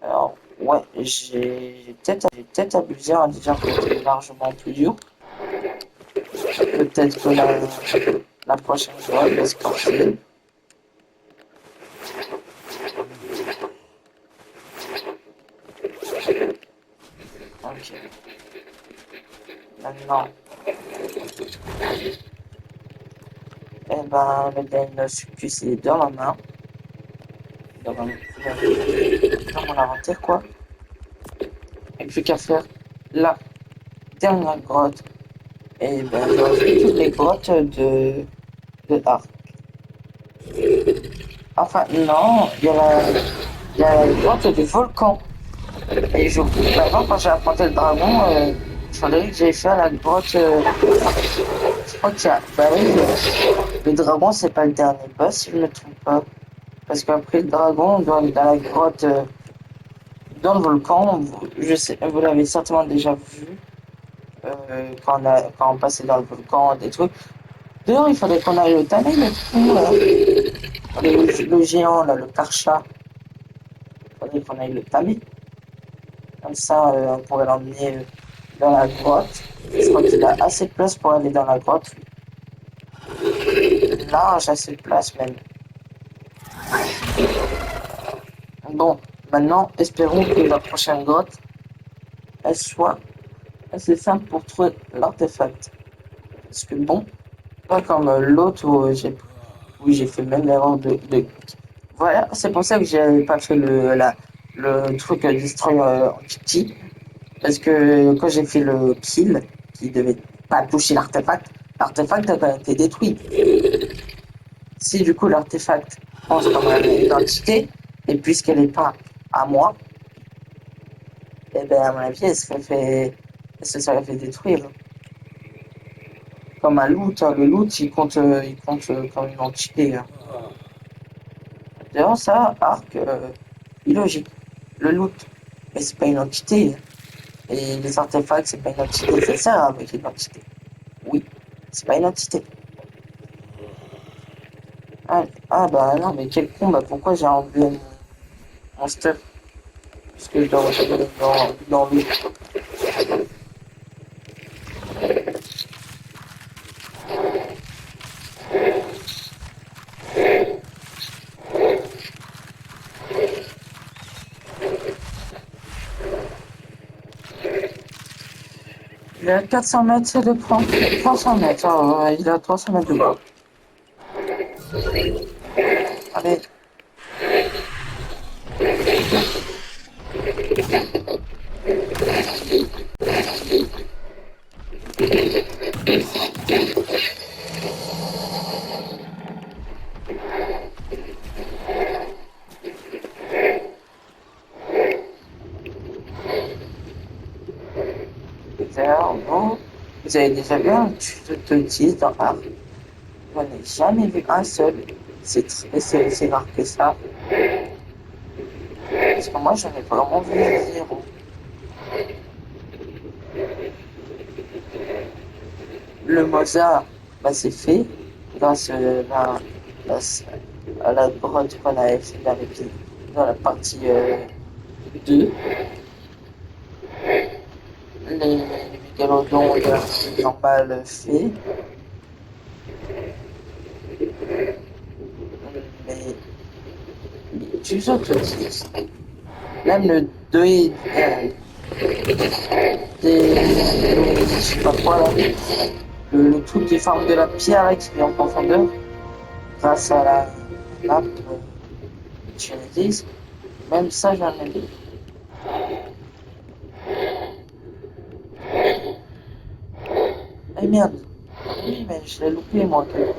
Alors, ouais, j'ai peut-être abusé en disant que c'était largement plus dur. Peut-être que la prochaine fois, je vais se corser. Ok. Maintenant. Le Deinosuchus est dans ma main. Dans mon inventaire, quoi. Et plus qu'à faire la dernière grotte. Et j'aurais fait toutes les grottes de Arc. Enfin, non, il y a la grotte du volcan. Et avant, quand j'ai affronté le dragon, il faudrait que j'aille faire la grotte. Je crois qu'il y a. Le dragon, c'est pas le dernier boss, si je ne me trompe pas. Parce qu'après le dragon, on doit aller dans la grotte. Dans le volcan, vous l'avez certainement déjà vu. Quand on passait dans le volcan, des trucs. D'ailleurs, il faudrait qu'on aille le tamer, le trou, là. Le géant, là, le Karcha. Il faudrait qu'on aille le tamer. Comme ça, on pourrait l'emmener dans la grotte. Je crois qu'il a assez de place pour aller dans la grotte. Large, assez de place même. Bon, maintenant, espérons que la prochaine grotte, elle soit assez simple pour trouver l'artefact. Parce que bon, pas comme l'autre où j'ai fait même l'erreur de... Voilà, c'est pour ça que j'avais pas fait le truc Destroy en petit. Parce que quand j'ai fait le kill, qui devait pas touché l'artefact a quand même été détruit. Si du coup l'artefact pense comme une entité, et puisqu'elle n'est pas à moi, eh ben à mon avis, elle se serait fait détruire. Comme un loot, hein. Le loot il compte comme une entité. Hein. D'ailleurs, ça, Arc, illogique. Le loot, mais c'est pas une entité. Hein. Et les artefacts, c'est pas une entité. Ça sert avec une entité. Oui, c'est pas une entité. Ah bah non, mais quel con, bah pourquoi j'ai enlevé mon stuff? Parce que je dois retourner dans lui. Il est à 400 mètres, c'est de prendre 300 mètres. Oh, il est à 300 mètres de bas. Allez. Vous avez déjà vu un tuto dans Arc? J'en ai jamais vu un seul. C'est rare que ça. Parce que moi, j'en ai vraiment vu zéro. Le Mozart, bah, c'est fait grâce à la grotte qu'on avait fait dans la partie 2. Les mégalodons, il normal fait. Mais tu autres aussi. Même le 2 et je sais pas quoi là. Le truc qui forme de la pierre là, qui est en profondeur. Grâce à la map Genesis. Même ça j'en ai vu. Eh merde. Oui mais je l'ai loupé moi quand même.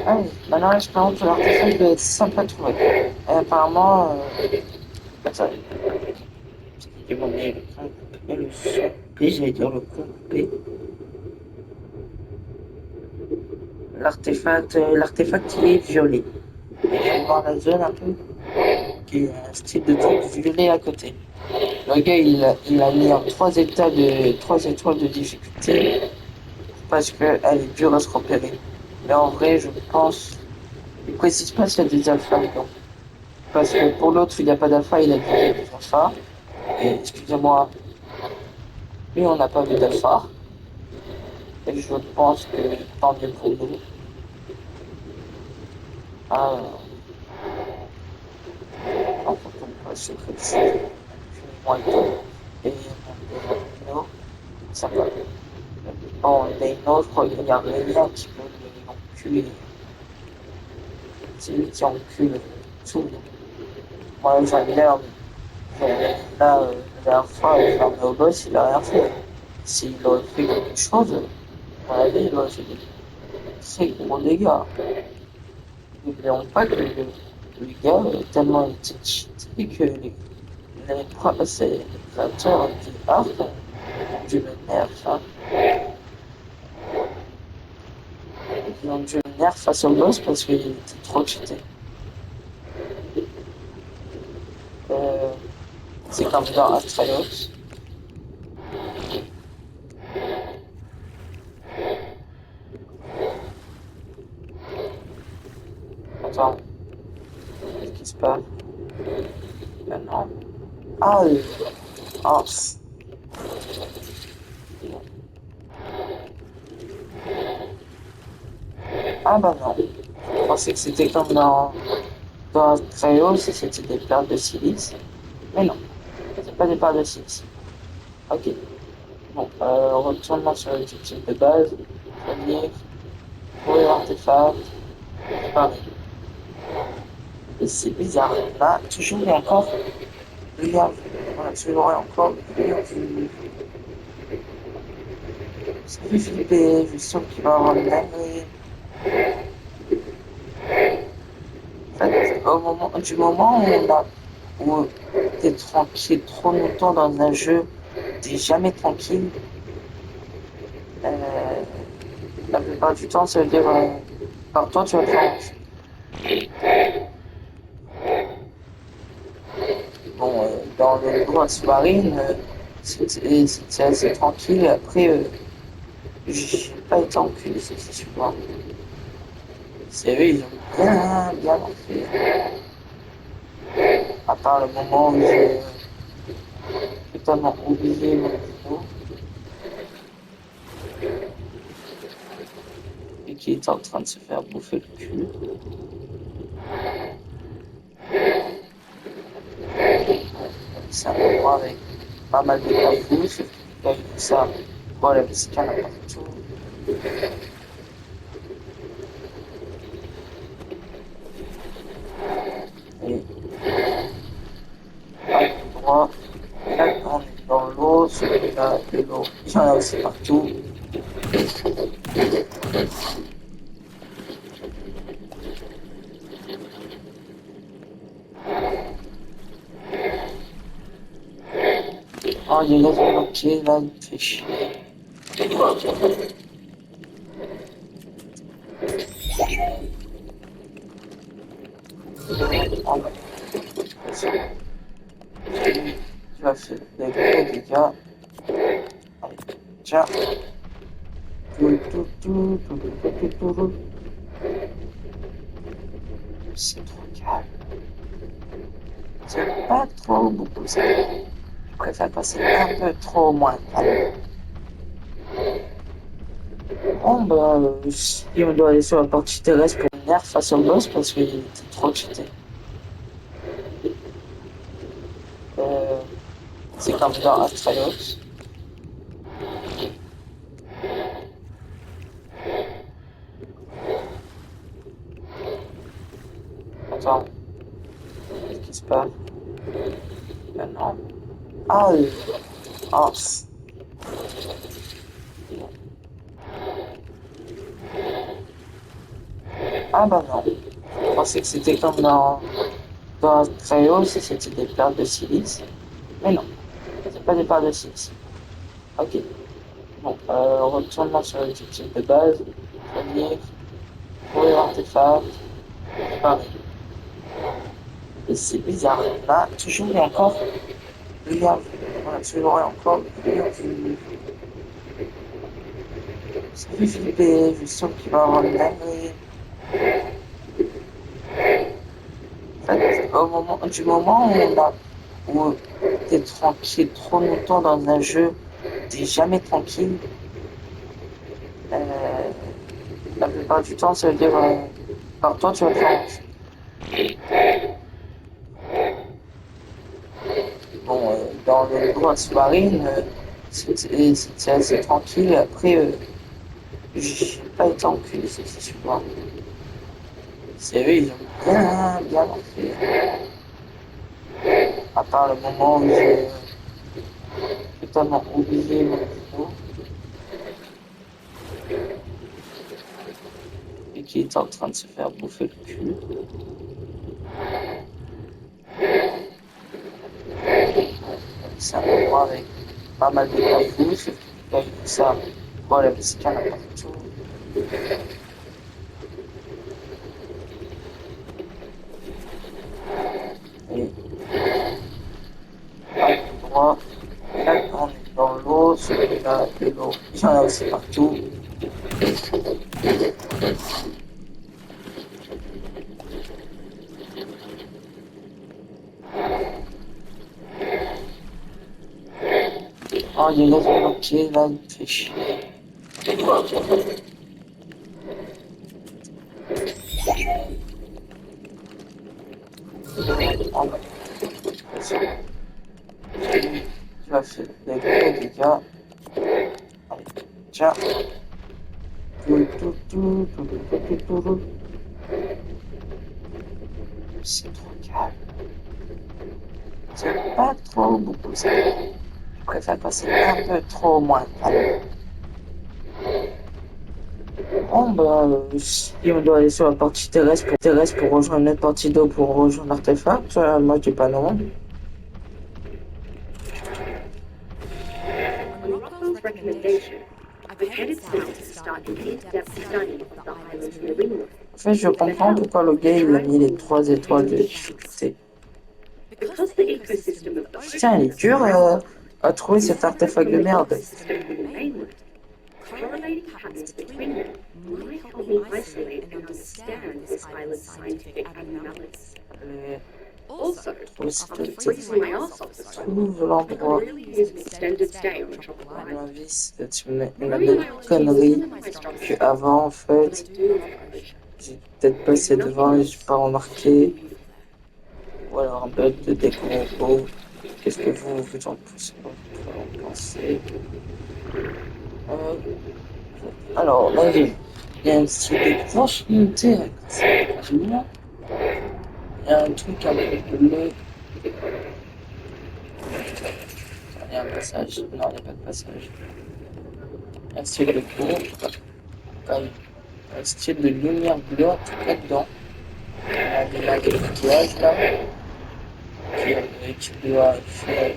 Ah oui, maintenant l'expérience de l'artefact doit être simple à trouver. Et apparemment, attendez. J'ai mon nez, le son. Et j'allais dire le coupé. L'artefact il est violet. Et je vais voir la zone un peu, qui est un style de truc violet à côté. Le gars il a mis en 3 étoiles de difficulté parce qu'elle est dure à se repérer. Mais en vrai, je pense, il précise pas s'il y a des alphas dedans. Parce que pour l'autre, il n'y a pas d'alpha, il a dit qu'il y a des alphas. Et excusez-moi, lui, on n'a pas vu d'alpha. Et je pense que tant mieux pour nous. Ah, on peut pas se préciser. Moi, et non, ça va. Bon, les nôtres, il n'y a rien qui peut l'enculer. C'est lui qui encule tout. Moi, j'aime bien. Là, la dernière fois, il m'a mis au boss, il a rien fait. S'il aurait fait quelque chose, à mon avis, il aurait fait des très gros dégâts. N'oublions pas que le gars est tellement été cheaté que les créateurs du Arc ont dû le nerf. Hein. Ils ont dû le nerf face au boss parce qu'il était trop cheaté. C'est comme dans Astraeos. Attends. Qu'est-ce qui se passe? Maintenant. Ah oui. Ah. Ah bah non. Je pensais que c'était comme dans Astraeos, c'était des perles de silice. Mais non. C'est pas des perles de silice. Ok. Bon, retournement sur l'objectif de base. Revenir. Trouver l'artefact. Pareil. Et c'est bizarre. Là, toujours et encore, regarde. Voilà, toujours et encore, regarde. Ça fait flipper, je sens qu'il va avoir une dinguerie. En fait, du moment où t'es tranquille trop longtemps dans un jeu, t'es jamais tranquille. Euh, la plupart du temps, ça veut dire, par toi, tu vas te faire bon, dans le droit sous-marine, c'est assez tranquille. Après, j'ai pas été enculé, c'est super. C'est eux, ils ont bien enculé. À part le moment où j'ai totalement oublié mon niveau et qui était en train de se faire bouffer le cul. C'est un endroit avec pas mal de cailloux, sauf que les cailloux, ça, bon, la musique, il y en a partout. Et pas tout droit. Là, on est dans l'eau, celui-là, de l'eau, il y en a aussi partout. Oh, il y a les bloqués, là, il me fait chier. Oh, bah, tu vas faire des gros dégâts. Allez, tiens. C'est trop calme. C'est pas trop beaucoup ça. Je préfère passer un peu trop moins calme. Bon, bah, si on doit aller sur la partie terrestre pour nerf face au boss parce qu'il était trop cheaté. Euh, c'est comme dans Astraios. Attends, qu'est-ce qui se passe maintenant? Ah, ah, ah bah non. Je pensais que c'était comme dans Astraios, c'était des perles de silice. Mais non, c'est pas des perles de silice. Ok. Bon, retournement sur l'objectif de base. Revenir, trouver l'artefact. Pareil. Et c'est bizarre. Là, toujours et encore, regarde. Voilà, toujours et encore, regarde. Ça fait flipper, je sens qu'il va avoir une dinguerie. En fait, du moment où t'es tranquille trop longtemps dans un jeu, t'es jamais tranquille. La plupart du temps, ça veut dire, par toi, tu vas te faire. Bon, dans le droit sous-marine, c'est assez tranquille. Après, j'ai pas été enculé, c'est super. C'est eux, ils ont bien enculé. À part le moment où j'ai totalement oublié mon niveau et qui était en train de se faire bouffer le cul. C'est un endroit avec pas mal de cailloux, sauf que les cailloux, ça, bon, la musique, il y en a partout. Et pas tout droit. Là, on est dans l'eau, celui-là, de l'eau, il y en a aussi partout. Oh, il y a les bloqués, là, il me fait chier. Oh, bah, tu vas faire des gros dégâts. Allez, tiens. c'est trop calme. C'est pas trop beaucoup ça. Je préfère passer un peu trop moins calme. Bon, bah, si on doit aller sur la partie terrestre pour rejoindre notre partie d'eau pour rejoindre l'artefact, moi je dis pas non. On Rockwell's recommendation, I've headed south to start an in-depth study of the island's marine life. En fait, je comprends pourquoi le gars il a mis les 3 étoiles de difficulté. Because the ecosystem of the Putain, il est dur à trouver cet artefact de merde. ecosystem on the mainland, correlating patterns between them might help me isolate and understand this island's scientific abnormalities. Also, after freezing my ass off this time, Trouve I l'endroit. could really use an extended stay on a tropical À island. mon avis, c'est une même connerie qu'avant en fait. J'ai peut-être passé devant et j'ai pas remarqué. Ou alors un bug de décompo. Qu'est-ce que vous en pensez? Alors, là, il y a un style de grosse montée quasiment. Il y a un truc un peu bleu. Il y a un passage. Non, il n'y a pas de passage. Il y a un style de gros. Un style de lumière bleue en tout cas dedans. Il y a des maquillages là. Qui doit faire.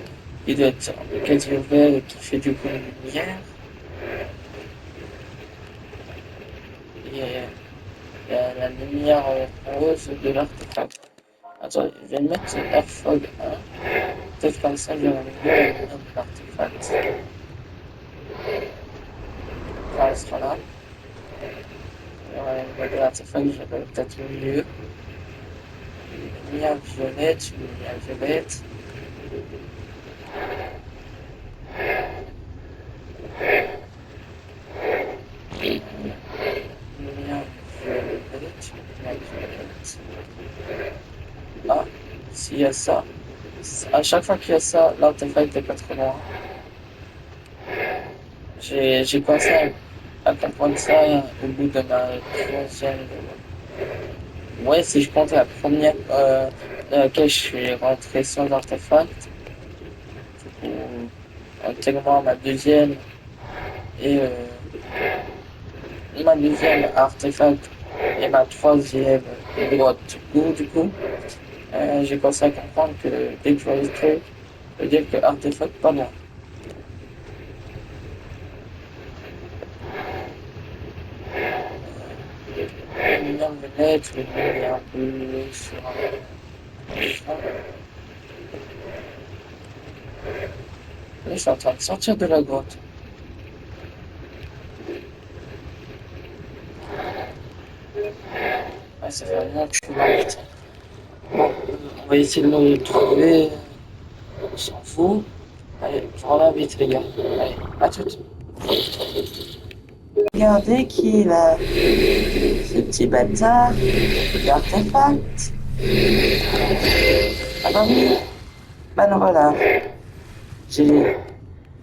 Il doit être quasi ouvert et qui fait du coup une lumière. Et il y a la lumière rose de l'artefact. Attends, je vais mettre Airfog 1. Peut-être comme ça, je vais enlever la lumière de l'artefact. Quand elle sera là. La lumière de l'artefact, je vais peut-être mieux. Une lumière violette, une lumière violette. Ah, s'il y a ça, à chaque fois qu'il y a ça, l'artefact est pas trop loin. J'ai pensé à comprendre ça au bout de ma troisième. Ouais, si je compte la première dans laquelle je suis rentré sans artefact, intégrant ma deuxième et ma deuxième artefact et ma troisième grotte du coup, j'ai commencé à comprendre que dès que je vois le truc, ça veut dire que artefact pas loin. Une lumière violette, une lumière bleue sur un écran. Là, je suis en train de sortir de la grotte. Ouais, ça fait un moment que je suis là, putain. Bon, on va essayer de le trouver. On s'en fout. Allez, je reviens vite, les gars. Allez, à toutes. Regardez qui est là. Ce petit bâtard. L'artefact. Ah bah oui. Bah non, voilà. J'ai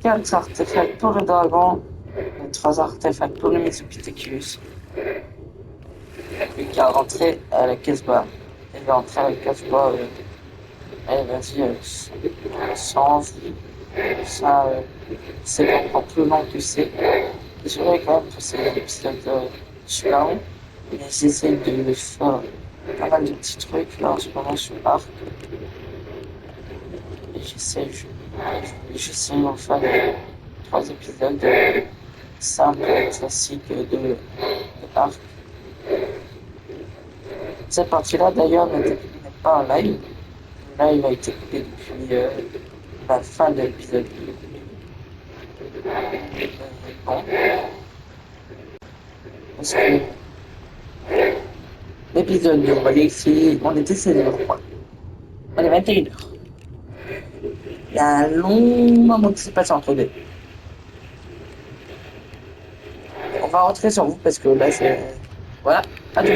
4 artefacts pour le dragon et 3 artefacts pour le Mitsupithecus. Lui qui a rentré à la caisse bar. Il va rentrer à la caisse bar. Allez, vas-y, sans ça, c'est encore plus long que c'est. Désolé quand même que c'est un épisode super long, mais j'essaie de faire pas mal de petits trucs là en ce moment sur Arc. Et j'essaie de faire les 3 épisodes simples et classiques de Arc. Cette partie-là d'ailleurs n'est pas en live. Le live a été coupé depuis la fin de l'épisode. Bon. Parce que l'épisode 2, on va ici, on était 16h, quoi. On est 21h. Il y a un long moment qui s'est passé entre deux. On va rentrer sur vous parce que là c'est. Voilà, à tout.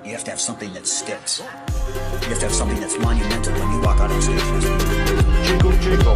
You have to have something that sticks. You have to have something that's monumental when you walk out on stage. Jingle, jingle.